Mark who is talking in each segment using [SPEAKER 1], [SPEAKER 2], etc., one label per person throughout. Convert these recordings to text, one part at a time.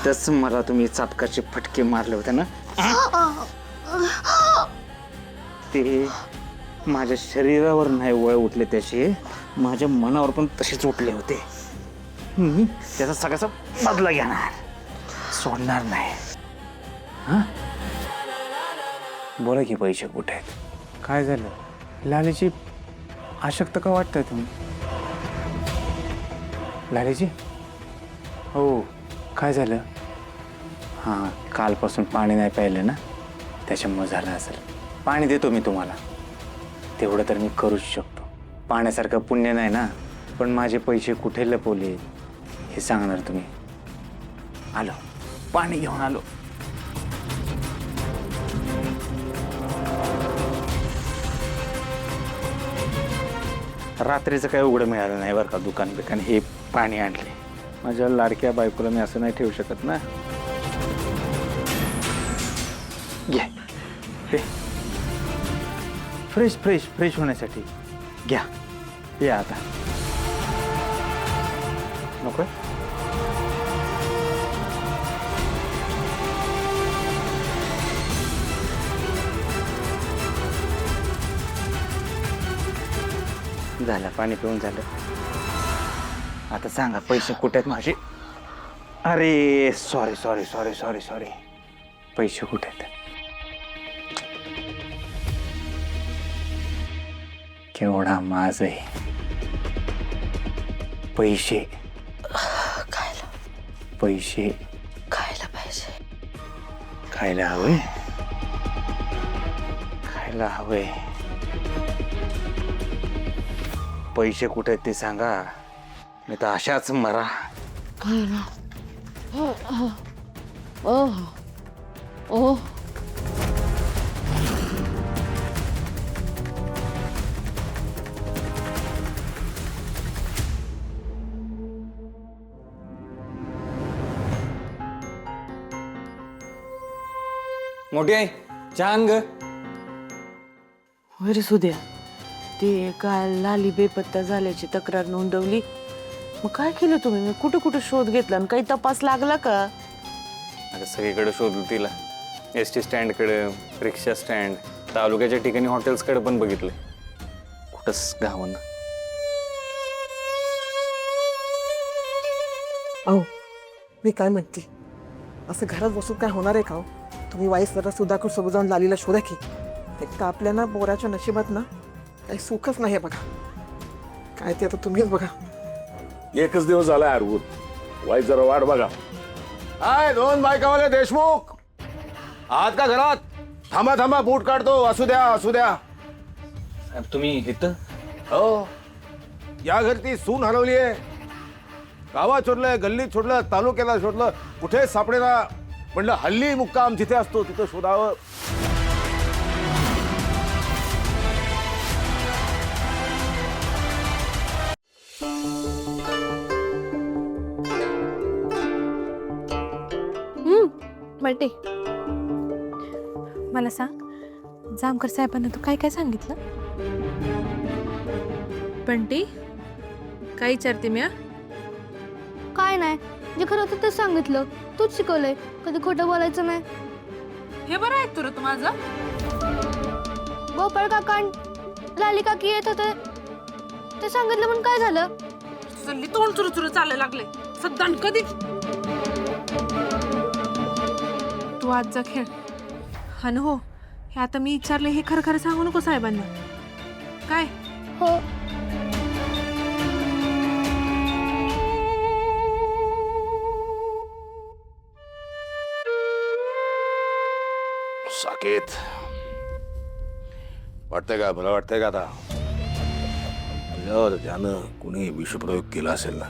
[SPEAKER 1] इथंच मला तुम्ही चापकाचे फटके मारले होते ना, ते माझ्या शरीरावर नाही वळ उठले, त्याचे माझ्या मनावर पण तसेच उठले होते. मी त्याचा सगळ्याचा बदला घेणार, सोडणार नाही. हा, बोला की पैसे कुठे आहेत? काय झालं? लालीची अशक्त का वाटतंय तुम्ही? लालीची, हो काय झालं? हां, कालपासून पाणी नाही प्यायलं ना, त्याच्यामुळे झालं असेल. पाणी देतो मी तुम्हाला, तेवढं तर मी करूच शकतो. पाण्यासारखं पुण्य नाही ना, पण माझे पैसे कुठे लपवले हे सांगणार तुम्ही. आलो, पाणी घेऊन आलो. रात्रीचं काय उघडं मिळालं नाही बरं का, दुकान बिकान. हे पाणी आणले. माझ्या लाडक्या बायकोला मी असं नाही ठेवू शकत ना. घ्या, फ्रेश फ्रेश फ्रेश होण्यासाठी घ्या. या आता, नको झालं, पाणी पिऊन झालं. आता सांगा पैसे कुठे आहेत माझे? अरे sorry sorry sorry sorry sorry, पैसे कुठे आहेत? केवढा माझ आहे पैसे.
[SPEAKER 2] खायला
[SPEAKER 1] पैसे
[SPEAKER 2] खायला पाहिजे.
[SPEAKER 1] खायला हवे, खायला हवे. पैसे कुठे आहेत ते सांगा, नाही तर अशाच मरा.
[SPEAKER 2] खायला ओ
[SPEAKER 3] मोठी आई छान ग.
[SPEAKER 2] रे सुद्या, ते काल लाली बेपत्ता झाल्याची तक्रार नोंदवली. मग काय केलं तुम्ही? मी कुठं कुठं शोध घेतला आणि काही तपास लागला का?
[SPEAKER 3] आता सगळीकडे शोधलं तिला. ST स्टँडकडे, रिक्षा स्टँड, तालुक्याच्या ठिकाणी हॉटेल्सकडे पण बघितले, कुठंच गावं.
[SPEAKER 4] अहो, मी काय म्हणते, असं घरात बसून काय होणार आहे का हो? तुम्ही वाईस जरा सुधाकर सोबत जाऊन लालीला शोधा की. एक तर आपल्या ना बोराच्या नशिबात ना काही सुखच नाही बघा. काय ते आता तुम्हीच बघा.
[SPEAKER 5] एकच दिवस झाला अरवून, वाईट जरा वाट बघा. हाय, 2 बायकावाले देशमुख आहात का घरात? थांबा थांबा, बूट काढतो. असू द्या असू द्या.
[SPEAKER 3] तुम्ही इथं?
[SPEAKER 5] हो, या घरी ती सून हरवली आहे. गावात शोधलंय, गल्लीत शोधलं, तालुक्याला शोधलं, कुठे सापडेना. म्हणलं हल्ली मुक्काम जिथे असतो तिथं शोधावं.
[SPEAKER 6] बंटी, मला सांग, जामकर साहेबांना तू काय काय सांगितलं?
[SPEAKER 7] बंटी, काय विचारते मी?
[SPEAKER 8] काय नाही, जे खरं होतं ते सांगितलं. तूच शिकवलंय कधी खोटं बोलायचं नाही.
[SPEAKER 7] हे बरं ऐकतो रे तू माझं.
[SPEAKER 8] गोपाळ काका लाली काकी येत होते, ते सांगितलं म्हणून काय झालं?
[SPEAKER 7] सल्ली तोंड चुरू चालायला लागले सध्या. कधी तू आज जा खेळ. हा न हो, हे आता मी विचारले हे खरं खरं सांगू नको साहेबांना. काय?
[SPEAKER 8] हो,
[SPEAKER 5] साकेत वाटतंय का? भलं वाटतंय का? आता तुझ्यावर ज्यानं कुणी विषप्रयोग केला असेल ना,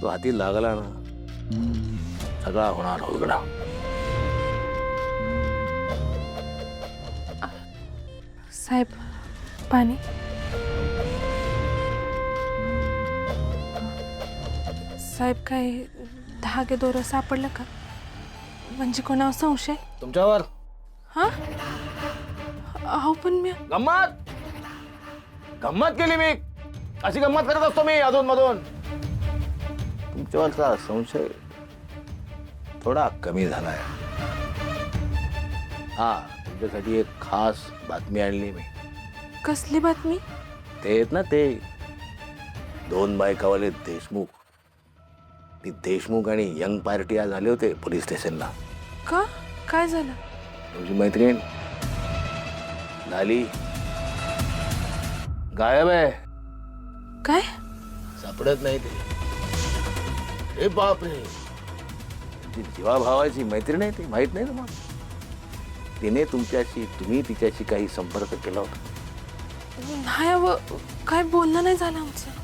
[SPEAKER 5] तो हाती लागला ना, सगळा होणार उघडा.
[SPEAKER 6] साहेब, पाणी. साहेब, काय धागे दोरं सापडलं का? म्हणजे कोणावर संशय?
[SPEAKER 5] तुमच्यावर.
[SPEAKER 6] हा, अहो पण मी
[SPEAKER 5] गंमत गंमत केली मी. अशी गंमत करत असतो मी अधून मधून. तुमच्यावरचा संशय थोडा कमी झालाय. हा, तुमच्यासाठी एक खास बातमी आणली मी.
[SPEAKER 6] कसली बातमी?
[SPEAKER 5] ते आहेत ना ते 2 बायकावाले देशमुख. ती देशमुख आणि यंग पार्टी आज आले होते पोलीस स्टेशनला.
[SPEAKER 6] का? काय झालं?
[SPEAKER 5] तुमची मैत्रीण लाली गायब आहे.
[SPEAKER 6] काय?
[SPEAKER 5] सापडत नाही ते. ए बापरे, ती जीवाभावाची मैत्रीण आहे ती, माहित नाही तुम्हाला? तिने तुम्ही तिच्याशी काही संपर्क केला होता?
[SPEAKER 6] नाही अहो, काय बोलणं नाही झालं आमचं.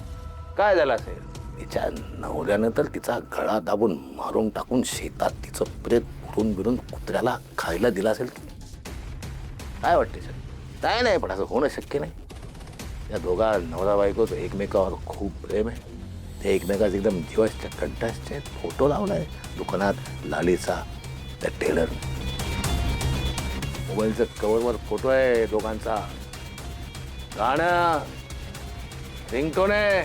[SPEAKER 5] काय झालं असेल? तिच्या नवऱ्यानं तर तिचा गळा दाबून मारून टाकून शेतात तिचं प्रेत पुरून बिरून कुत्र्याला खायला दिला असेल. काय वाटते सर? काय नाही, पण असं होणं शक्य नाही. त्या दोघा नवरा बायकोचं एकमेकावर खूप प्रेम आहे. ते एकमेकाच एकदम जीवाच्या कंठाचे आहेत. फोटो लावलाय दुकानात लालीचा, त्या टेलर. मोबाईलच्या कव्हरवर फोटो आहे दोघांचा. गाणं रिंगटोन आहे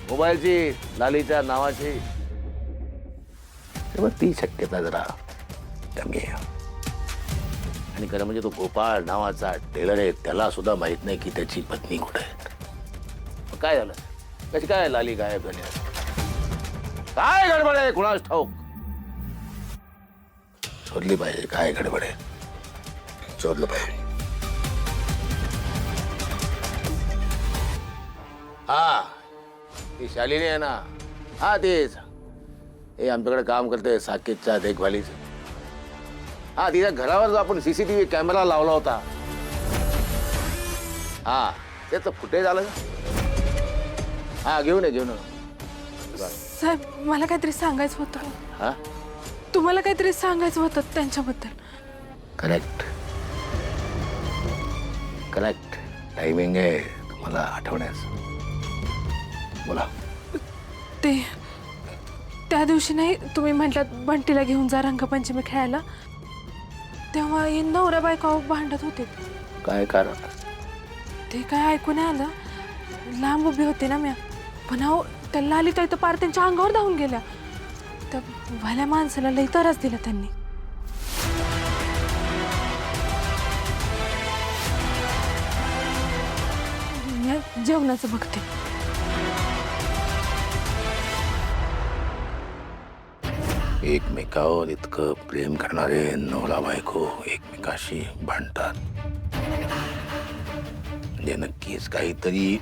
[SPEAKER 5] मोबाईलची लालीच्या नावाची. तेव्हा ती शक्यता जरा कमी आहे. आणि खरं म्हणजे तो गोपाळ नावाचा टेलर आहे, त्याला सुद्धा माहित नाही की त्याची पत्नी कुठे आहे. मग काय झालं? कशी काय लाली गायब झाली? काय गडबड आहे कुणास ठाऊक? शोधली पाहिजे काय गडबड आहे, शोधलं पाहिजे. हा, ती शालिनी आहे ना? हा तेच. हे आमच्याकडे काम करते साकेतच्या देखभालीच. हा, तिच्या घरावर जो आपण सीसीटीव्ही कॅमेरा लावला होता, हा त्याचं फुटेज आलं. हा, घेऊन ये.
[SPEAKER 6] साहेब, मला काहीतरी सांगायचं होतं.
[SPEAKER 5] हा,
[SPEAKER 6] तुम्हाला काहीतरी सांगायचं होतं त्यांच्याबद्दल.
[SPEAKER 5] करेक्ट. टायमिंग आहे तुम्हाला आठवण्यास. बोला.
[SPEAKER 6] ते त्या दिवशी नाही तुम्ही म्हटलात बंटीला घेऊन जा रंगपंचमी खेळायला, तेव्हा हे नवरा बायका भांडत होते.
[SPEAKER 5] काय कारण?
[SPEAKER 6] ते काय ऐकू नाही आलं. लांब उभी होते ना म्या, पण अहो त्या लालिताई तर पार त्यांच्या अंगावर धावून गेल्या. त्या भल्या माणसाला लई त्रास दिला त्यांनी. म्या जेवणाचं बघते.
[SPEAKER 5] एकमेकावर इतकं प्रेम करणारे नवरा बायको एकमेकाशी भांडतात म्हणजे नक्कीच काहीतरी